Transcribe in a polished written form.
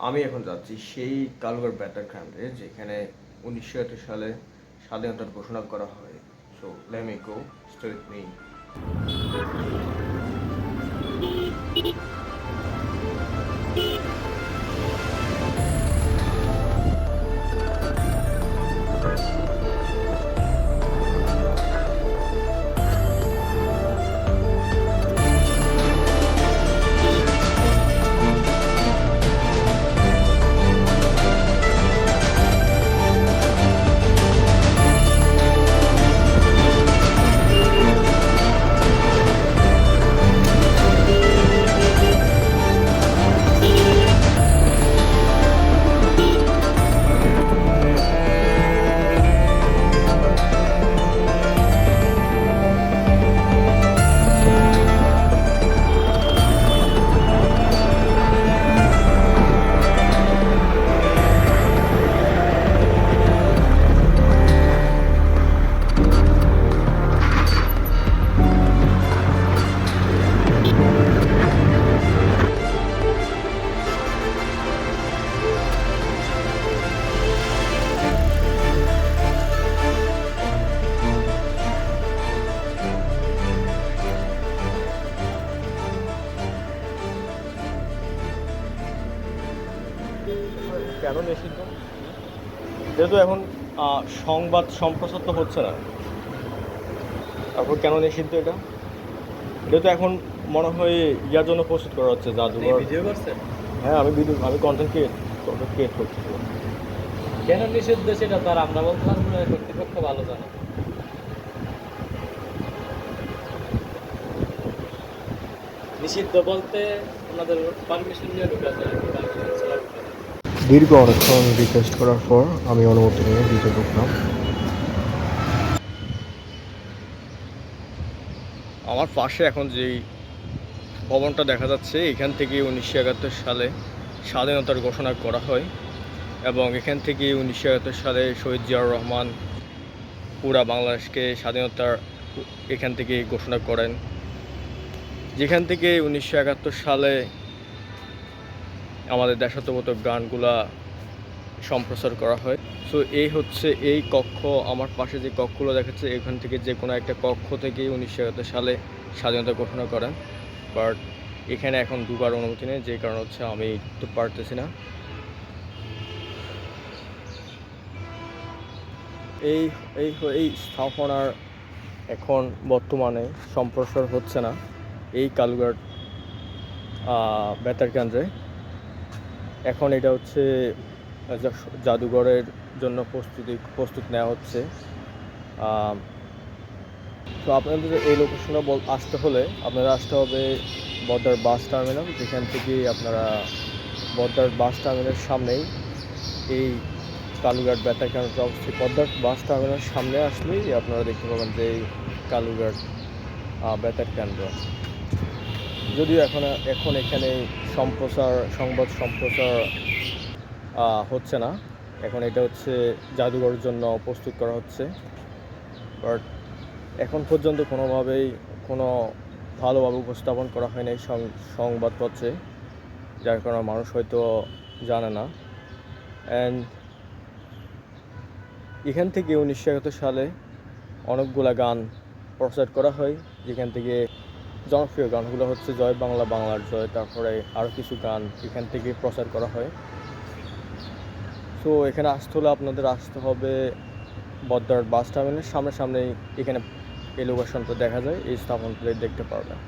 আমি এখন যাচ্ছি সেই কালুগার বেতার কেন্দ্রে যেখানে 1971 সালে স্বাধীনতার ঘোষণা করা হয়। So let me go, stay with me. কেন নিষিদ্ধ? যেহেতু এখন সংবাদ সম্প্রচার তো হচ্ছে না, তারপর কেন নিষিদ্ধ এটা? যেহেতু এখন মনে হয় ইয়ার জন্য প্রস্তুত করা হচ্ছে জাদুঘর। ভিডিও করছেন? হ্যাঁ, আমি কন্টেন্ট ক্রিয়েট করছি। কেন নিষিদ্ধ সেটা তো আর আমরা বলতে পারবো না, কর্তৃপক্ষ ভালো জানে। নিষিদ্ধ বলতে ওনাদের পারমিশন নিয়ে ঢুকা যায়, পারমিশন ছাড়া ঢুকা যায়। দীর্ঘ অনেকক্ষণ রিকোয়েস্ট করার পর আমি অনুমতি নিয়ে ভিতরে ঢুকলাম। আমার পাশে এখন যেই ভবনটা দেখা যাচ্ছে, এখান থেকে 1971 সালে স্বাধীনতার ঘোষণা করা হয় এবং এখান থেকে 1971 সালে শহীদ জিয়াউর রহমান পুরা বাংলাদেশকে স্বাধীনতার এখান থেকে ঘোষণা করেন, যেখান থেকে 1971 সালে আমাদের দেশাত্মবোধক গানগুলা সম্প্রচার করা হয়। সো এই হচ্ছে এই কক্ষ, আমার পাশে যে কক্ষগুলো দেখাচ্ছে, এখান থেকে যে কোনো একটা কক্ষ থেকে 1971 সালে স্বাধীনতা ঘোষণা করেন। বাট এখানে এখন ঢোকার অনুমতি নেই, যে কারণ হচ্ছে আমি ঢুকতে পারতেছি না। এই এই এই স্থাপনার এখন বর্তমানে সম্প্রসার হচ্ছে না এই কালুঘাট বেতার কেন্দ্রে। এখন এটা হচ্ছে জাদুঘরের জন্য প্রস্তুত নেওয়া হচ্ছে। তো আপনাদের এই লোকেশনে আসতে হলে আপনারা আসতে হবে বদ্দার বাস টার্মিনাল, যেখান থেকে আপনারা বদ্দার বাস টার্মিনালের সামনেই এই কালুঘাট বেতার কেন্দ্রটা অবস্থিত। বদ্দার বাস টার্মিনালের সামনে আসলেই আপনারা দেখতে পাবেন যে এই কালুঘাট বেতার কেন্দ্র। যদিও এখন এখানে সংবাদ সম্প্রচার হচ্ছে না, এখন এটা হচ্ছে জাদুঘরের জন্য প্রস্তুত করা হচ্ছে। বাট এখন পর্যন্ত কোনো ভালোভাবে উপস্থাপন করা হয়নি সংবাদপত্রে, যার কারণে মানুষ হয়তো জানে না। অ্যান্ড এখান থেকে 1971 সালে অনেকগুলা গান প্রচার করা হয়, যেখান থেকে জনপ্রিয় গানগুলো হচ্ছে জয় বাংলা, বাংলার জয়, তারপরে আরও কিছু গান এখান থেকে প্রচার করা হয়। সো এখানে আসতে হলে আপনাদের আসতে হবে বদ্দার বাস টার্মিনালের সামনে। এখানে এই লোকেশনটা দেখা যায়, এই স্থাপনটা দেখতে পারবেন।